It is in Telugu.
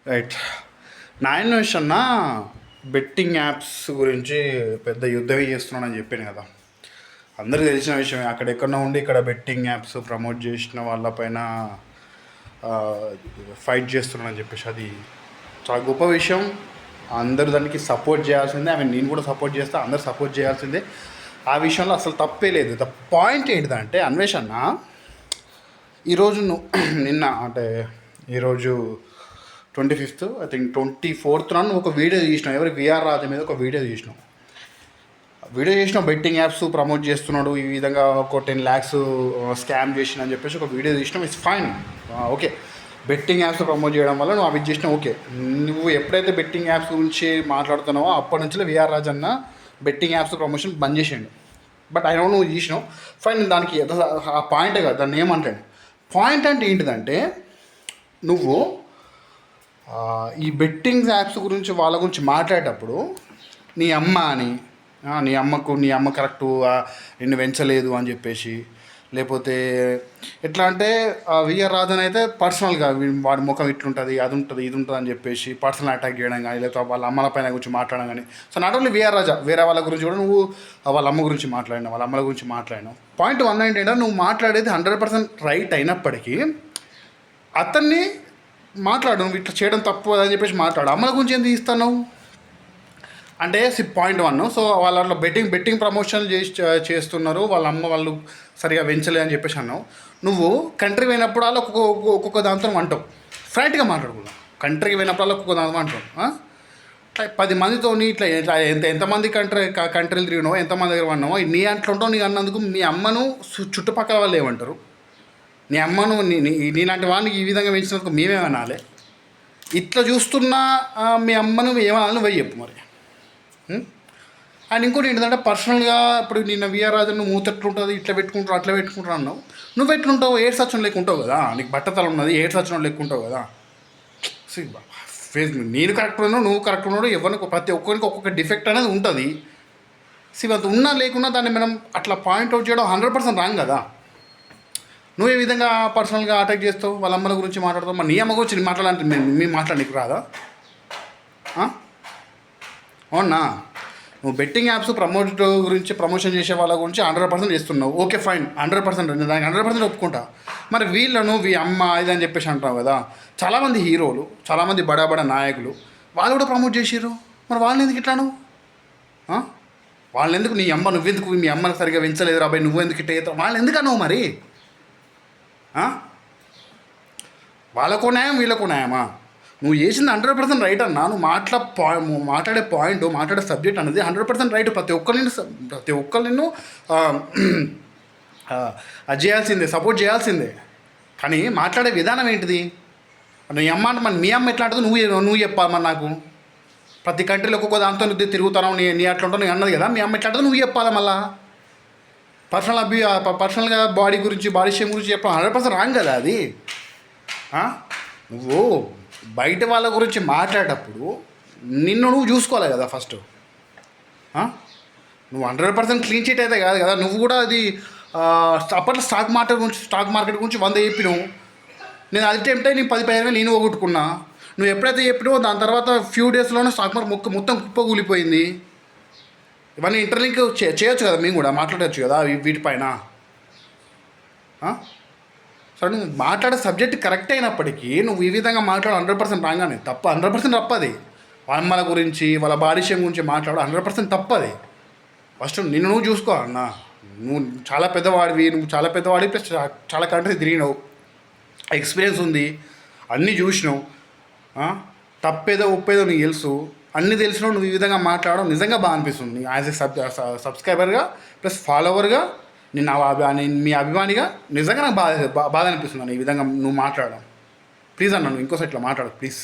రైట్. నా ఇన్వెషన్ బెట్టింగ్ యాప్స్ గురించి పెద్ద యుద్ధమే చేస్తున్నానని చెప్పాను కదా. అందరికీ తెలిసిన విషయమే. అక్కడెక్కడో ఉండి ఇక్కడ బెట్టింగ్ యాప్స్ ప్రమోట్ చేసిన వాళ్ళపైన ఫైట్ చేస్తున్నానని చెప్పేసి అది చాలా గొప్ప విషయం. అందరూ దానికి సపోర్ట్ చేయాల్సిందే. నేను కూడా సపోర్ట్ చేస్తే అందరు సపోర్ట్ చేయాల్సిందే. ఆ విషయంలో అసలు తప్పే లేదు. ద పాయింట్ ఏంటిదంటే అన్వేషణ, ఈరోజు నిన్న అంటే ఈరోజు 25th ఐ థింక్ 24th నువ్వు ఒక వీడియో తీసినావు. ఎవరి విఆర్ రాజు మీద ఒక వీడియో చేసినావు. బెట్టింగ్ యాప్స్ ప్రమోట్ చేస్తున్నాడు, ఈ విధంగా ఒక 10 lakhs స్కామ్ చేసిన అని చెప్పేసి ఒక వీడియో తీసినావు. It's fine, okay. Betting apps promote చేయడం వల్ల నువ్వు అవి చేసినావు, ఓకే. నువ్వు ఎప్పుడైతే బెట్టింగ్ యాప్స్ గురించి మాట్లాడుతున్నావో అప్పటి నుంచి విఆర్ రాజు అన్న బెట్టింగ్ యాప్స్ ప్రమోషన్ బంద్ చేసేయండి. బట్ ఐ నువ్వు చేసినావు, ఫైన్. దానికి ఆ పాయింటే కదా, దాన్ని ఏమంటాడు. పాయింట్ అంటే ఏంటిదంటే, నువ్వు ఈ బెట్టింగ్ యాప్స్ గురించి వాళ్ళ గురించి మాట్లాడేటప్పుడు నీ అమ్మ కరెక్టు నిన్ను పెంచలేదు అని చెప్పేసి, లేకపోతే ఎట్లా అంటే విఆర్ రాజన్ అయితే పర్సనల్గా వాడి ముఖం ఇట్లుంటుంది, అది ఉంటుంది, ఇది ఉంటుంది అని చెప్పేసి పర్సనల్ అటాక్ చేయడం కానీ, లేకపోతే వాళ్ళ అమ్మల పైన గురించి మాట్లాడడం కానీ. సో నాట్ ఓన్లీ విఆర్ రాజా, వేరే వాళ్ళ గురించి కూడా నువ్వు వాళ్ళ అమ్మ గురించి మాట్లాడినావు, వాళ్ళ అమ్మల గురించి మాట్లాడినావు. పాయింట్ 1 ఏంటంటే, నువ్వు మాట్లాడేది 100% రైట్ అయినప్పటికీ అతన్ని మాట్లాడు, నువ్వు ఇట్లా చేయడం తప్పు అని చెప్పేసి మాట్లాడు. అమ్మల గురించి ఏం తీస్తున్నావు అంటే పాయింట్ 1. సో వాళ్ళ బెట్టింగ్ ప్రమోషన్లు చేస్తున్నారు, వాళ్ళ అమ్మ వాళ్ళు సరిగా పెంచలే అని చెప్పేసి అన్నావు. నువ్వు కంట్రీ పోయినప్పుడు అలా ఒక్కొక్క దాంతో అంటావు. ఫ్రాంక్గా మాట్లాడుకున్నావు. కంట్రీకి పోయినప్పుడు ఒక్కొక్క దాంతో అంటావు. 10 మందితో ఇట్లా ఎంతమంది కంట్రీలు తిరిగినావో, ఎంతమంది దగ్గర అన్నావో, నీ అంట్లో ఉంటావు. నీ అన్నందుకు మీ అమ్మను చుట్టుపక్కల వాళ్ళు ఏమంటారు? నీ అమ్మను నీలాంటి వాడిని ఈ విధంగా పెంచినందుకు మేమేమనాలి? ఇట్లా చూస్తున్నా మీ అమ్మను ఏమనాలి నువ్వే చెప్పు మరి. అండ్ ఇంకోటి ఏంటంటే, పర్సనల్గా ఇప్పుడు నిన్న విఆర్ రాజు నువ్వు మూతెట్లుంటుంది, ఇట్లా పెట్టుకుంటావు అట్లా పెట్టుకుంటావు అన్నావు. నువ్వు ఎట్లుంటావు? ఏడ్స్ వచ్చిన లెక్కుంటావు కదా, నీకు బట్టతల ఉన్నది, ఏడ్స్ వచ్చిన లెక్కుంటావు కదా. నేను కరెక్ట్ ఉన్నావు, నువ్వు కరెక్ట్ ఉన్నాడు, ఎవరికి ప్రతి ఒక్కరికి ఒక్కొక్క డిఫెక్ట్ అనేది ఉంటుంది. అంత ఉన్నా లేకున్నా దాన్ని మనం అట్లా పాయింట్అవుట్ చేయడం 100% రాంగ్ కదా. నువ్వు ఏ విధంగా పర్సనల్గా అటాక్ చేస్తావు, వాళ్ళ అమ్మల గురించి మాట్లాడతావు. మరి నీ అమ్మ గురించి మాట్లాడాలంటే మేము మాట్లాడనీకు రాదా? అవునా? నువ్వు బెట్టింగ్ యాప్స్ ప్రమోషన్ చేసే వాళ్ళ గురించి 100% చేస్తున్నావు, ఓకే ఫైన్, 100%. దానికి 100% ఒప్పుకుంటా. మరి వీళ్ళను అమ్మ ఇది అని చెప్పేసి అంటావు కదా. చాలామంది హీరోలు, చాలామంది బడా నాయకులు వాళ్ళు కూడా ప్రమోట్ చేసిర్రు. మరి వాళ్ళని ఎందుకు ఇట్లా నువ్వు వాళ్ళని ఎందుకు నువ్వెందుకు మీ అమ్మని సరిగ్గా పెంచలేదు రాబాయ్, నువ్వెందుకు ఇట్లా చేస్తావు? వాళ్ళని ఎందుకు అన్నావు మరి? వాళ్ళకు న్యాయం, వీళ్ళకు న్యాయమా? నువ్వు చేసింది 100% రైట్ అన్నా. నువ్వు మాట్లాడే పాయింట్, మాట్లాడే సబ్జెక్ట్ అనేది 100% రైట్. ప్రతి ఒక్కరు నిన్ను అది చేయాల్సిందే, సపోర్ట్ చేయాల్సిందే. కానీ మాట్లాడే విధానం ఏంటిది? నీ అమ్మ అంటే మరి మీ అమ్మ ఎట్లా అంటుంది నువ్వు చెప్పాలి మరి నాకు. ప్రతి కంట్రీలో ఒక్కొక్క దాంతో నువ్వు తిరుగుతావు, నీ అట్లా ఉంటావు, నేను అన్నది కదా. మీ అమ్మ ఎట్లా అంటుంది నువ్వు చెప్పాలి మళ్ళా. పర్సనల్గా బాడీ షేమ్ గురించి చెప్పడం 100% రాంగ్ కదా అది. నువ్వు బయట వాళ్ళ గురించి మాట్లాడేటప్పుడు నిన్ను నువ్వు చూసుకోవాలి కదా ఫస్ట్. నువ్వు 100% క్లీన్ చీట్ అయితే కాదు కదా. నువ్వు కూడా అది అప్పట్లో స్టాక్ మార్కెట్ గురించి 100 చెప్పినావు. నేను అది టెంప్ట్ నేను 10-15 నేను పోగొట్టుకున్నా. నువ్వు ఎప్పుడైతే చెప్పినావో దాని తర్వాత ఫ్యూ డేస్లోనే స్టాక్ మార్కెట్ మొత్తం కుప్పకూలిపోయింది. ఇవన్నీ ఇంటర్లింక్ చేయొచ్చు కదా, మేము కూడా మాట్లాడవచ్చు కదా వీటిపైన. సరే, నువ్వు మాట్లాడే సబ్జెక్ట్ కరెక్ట్ అయినప్పటికీ నువ్వు ఈ విధంగా మాట్లాడు 100% రాగానే తప్ప, 100% తప్పది. వాళ్ళ గురించి, వాళ్ళ బాడీ షేమ్ గురించి మాట్లాడు 100% తప్పది. ఫస్ట్ నిన్ను నువ్వు చూసుకో అన్న. నువ్వు చాలా పెద్దవాడివి, ప్లస్ చాలా కంట్రీ తిరిగినావు, ఎక్స్పీరియన్స్ ఉంది, అన్నీ చూసినావు. తప్పేదో ఒప్పేదో నీకు తెలుసు, అన్నీ తెలిసినావు. నువ్వు ఈ విధంగా మాట్లాడడం నిజంగా బాగా అనిపిస్తుంది. యాజ్ ఏ సబ్స్క్రైబర్గా ప్లస్ ఫాలోవర్గా, మీ అభిమానిగా నిజంగా నాకు బాధ అనిపిస్తుంది ఈ విధంగా నువ్వు మాట్లాడడం. ప్లీజ్ అన్న, నువ్వు ఇంకోసారి ఇట్లా మాట్లాడు ప్లీజ్.